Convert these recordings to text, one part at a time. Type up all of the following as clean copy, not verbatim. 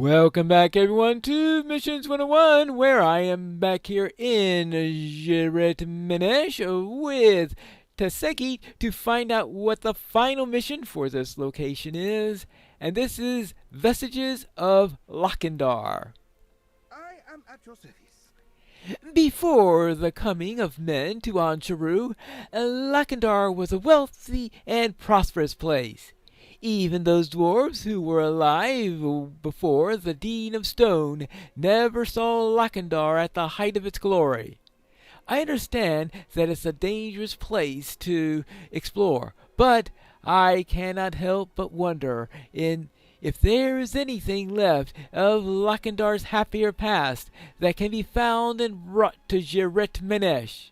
Welcome back, everyone, to Missions 101, where I am back here in Jiret-menesh with Taseki to find out what the final mission for this location is. And this is Vestiges of Lakindar. I am at your service. Before the coming of men to Ansharu, Lakindar was a wealthy and prosperous place. Even those dwarves who were alive before the Dean of Stone never saw Lakindar at the height of its glory. I understand that it's a dangerous place to explore, but I cannot help but wonder if there is anything left of Lakindar's happier past that can be found and brought to Jiret-menesh.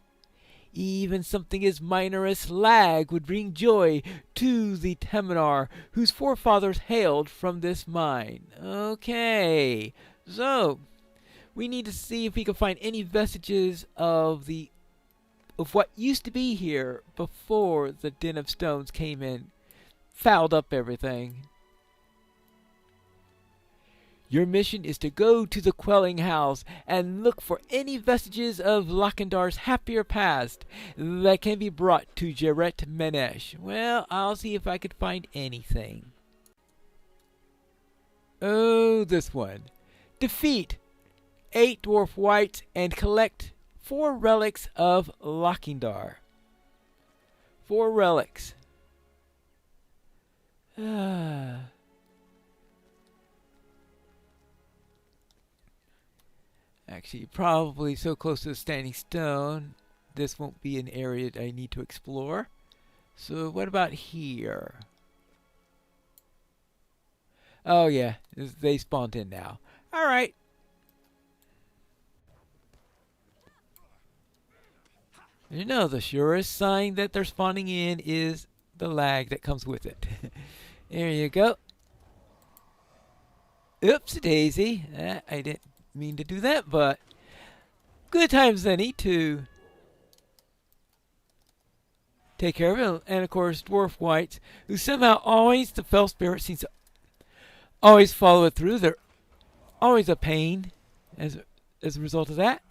Even something as minor as slag would bring joy to the Temenar whose forefathers hailed from this mine. Okay, so we need to see if we can find any vestiges of what used to be here before the Den of Stones came in, fouled up everything. Your mission is to go to the Quelling House and look for any vestiges of Lakindar's happier past that can be brought to Jiret-menesh. Well, I'll see if I can find anything. Oh, this one. Defeat 8 dwarf whites and collect 4 relics of Lakindar. 4 relics. Actually, probably so close to the standing stone, this won't be an area that I need to explore. So what about here? Oh yeah, they spawned in now. Alright. You know, the surest sign that they're spawning in is the lag that comes with it. There you go. Oops, daisy. I didn't mean to do that, but good times any to take care of it. And of course, dwarf whites, who somehow always, the fell spirit seems to always follow it through. They're always a pain as a result of that.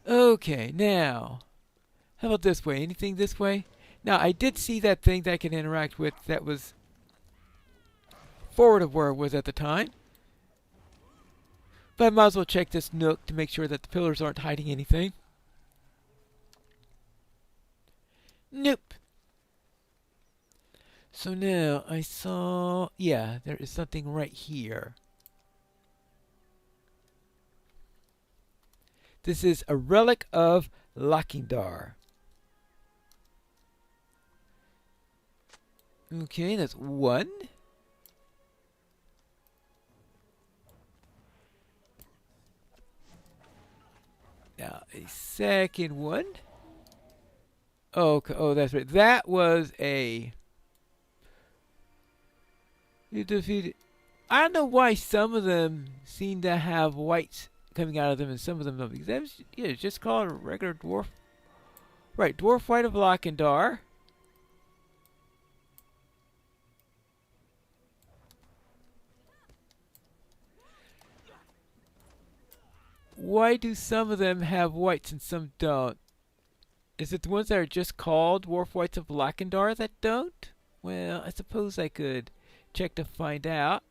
Okay, now how about this way? Anything this way? Now I did see that thing that I can interact with that was forward of where it was at the time. But I might as well check this nook to make sure that the pillars aren't hiding anything. Nope. So now I saw, yeah, there is something right here. This is a relic of Lakindar. Okay, that's 1. Now, a second one. Oh, that's right. That was a... You defeated... I don't know why some of them seem to have whites coming out of them and some of them don't. Because that was, yeah, it's just called a regular dwarf. Right, dwarf white of Lakindar. Why do some of them have whites and some don't? Is it the ones that are just called Dwarf Whites of Lakindar that don't? Well, I suppose I could check to find out.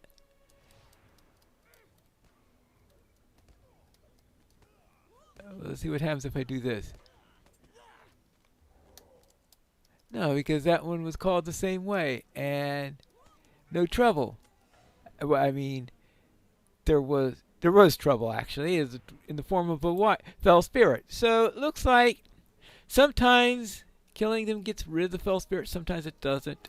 Let's see what happens if I do this. No, because that one was called the same way, and no trouble. Well, I mean, there was trouble actually, in the form of a fell spirit. So it looks like sometimes killing them gets rid of the fell spirit, sometimes it doesn't.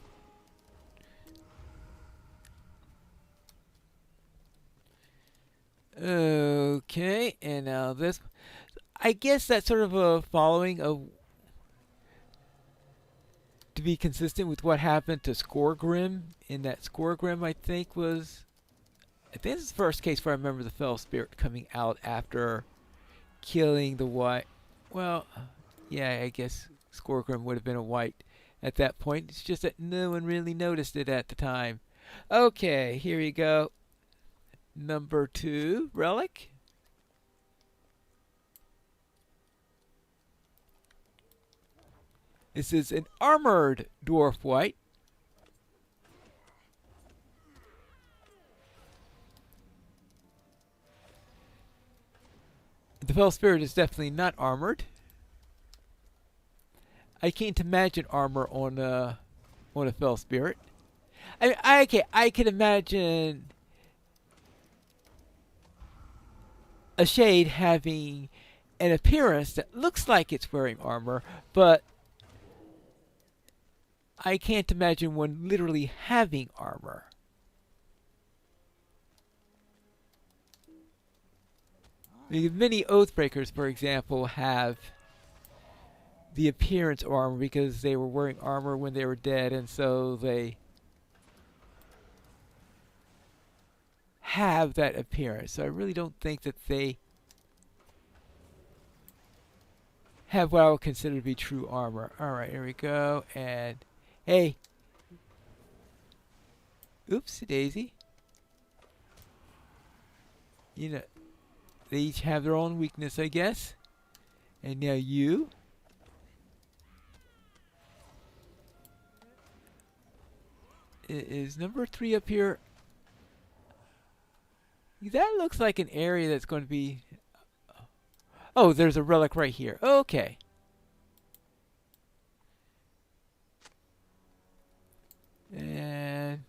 Okay, and now this. I guess that's sort of a following of to be consistent with what happened to Skorgrim. In that Skorgrim, I think this is the first case where I remember the fell spirit coming out after killing the white. Well, yeah, I guess Skorgrim would have been a white at that point. It's just that no one really noticed it at the time. Okay, here we go. Number 2 relic. This is an armored dwarf white. The Fell Spirit is definitely not armored. I can't imagine armor on a Fell Spirit. I can imagine a shade having an appearance that looks like it's wearing armor, but I can't imagine one literally having armor. Many Oathbreakers, for example, have the appearance of armor because they were wearing armor when they were dead, and so they have that appearance. So I really don't think that they have what I would consider to be true armor. Alright, here we go. And hey. Oopsie daisy. You know, they each have their own weakness, I guess. And now you. Is number 3 up here? That looks like an area that's going to be... Oh, there's a relic right here. Okay. And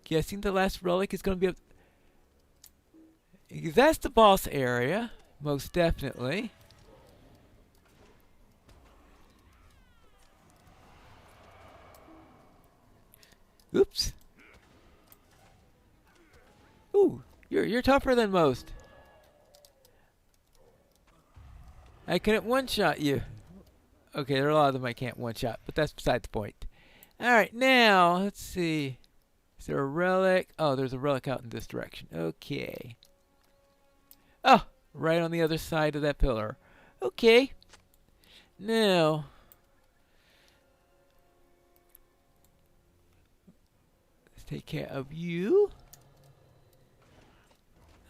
guessing the last relic is going to be up... That's the boss area, most definitely. Oops. Ooh, you're tougher than most. I couldn't one-shot you. Okay, there are a lot of them I can't one-shot, but that's beside the point. Alright, now, let's see. Is there a relic? Oh, there's a relic out in this direction. Okay. Oh, right on the other side of that pillar. Okay. Now, let's take care of you.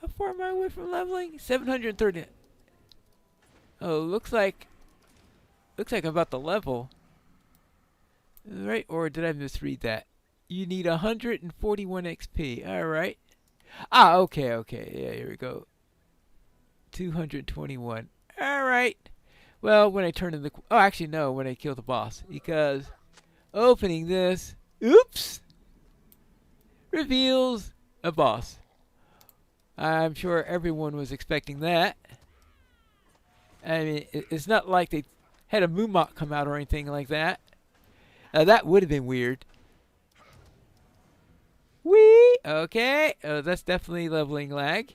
How far am I away from leveling? 730. Oh, looks like I'm about to level. Right, or did I misread that? You need 141 XP. Alright. Ah, okay. Yeah, here we go. 221. Alright. Well, when I turn in the... Oh, actually, no, when I kill the boss. Because opening this... Oops! Reveals a boss. I'm sure everyone was expecting that. I mean, it's not like they had a Moonmot come out or anything like that. That would have been weird. Whee! Okay. That's definitely leveling lag.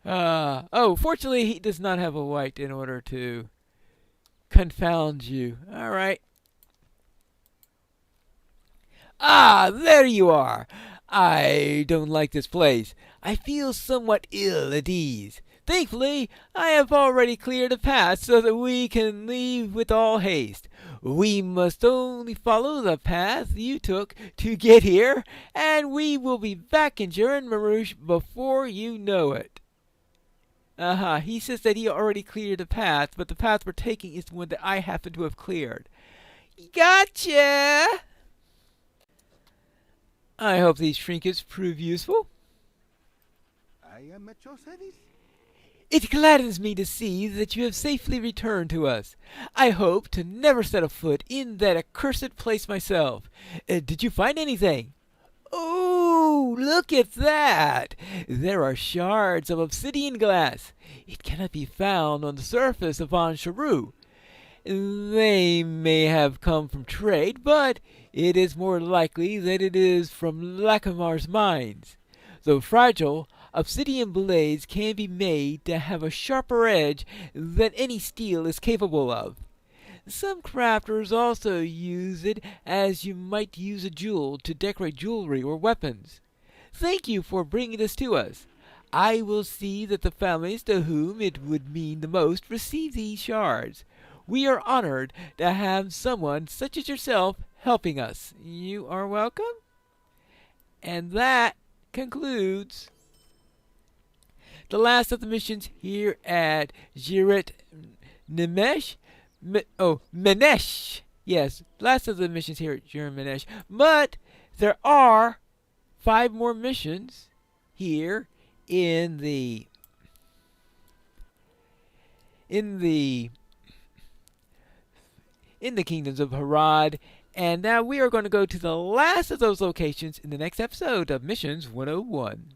Oh, fortunately, he does not have a white in order to confound you. Alright. Ah, there you are. I don't like this place. I feel somewhat ill at ease. Thankfully, I have already cleared a path so that we can leave with all haste. We must only follow the path you took to get here, and we will be back in Jiret-menesh before you know it. He says that he already cleared a path, but the path we're taking is the one that I happen to have cleared. Gotcha! I hope these trinkets prove useful. I am at your service. It gladdens me to see that you have safely returned to us. I hope to never set a foot in that accursed place myself. Did you find anything? Oh, look at that! There are shards of obsidian glass. It cannot be found on the surface of Ansharu. They may have come from trade, but it is more likely that it is from Lakimar's mines. Though fragile, obsidian blades can be made to have a sharper edge than any steel is capable of. Some crafters also use it as you might use a jewel to decorate jewelry or weapons. Thank you for bringing this to us. I will see that the families to whom it would mean the most receive these shards. We are honored to have someone such as yourself helping us. You are welcome. And that concludes the last of the missions here at Jiret-menesh. Menesh. Yes, last of the missions here at Jiret-menesh. But there are 5 more missions here in the kingdoms of Harad. And now we are going to go to the last of those locations in the next episode of Missions 101.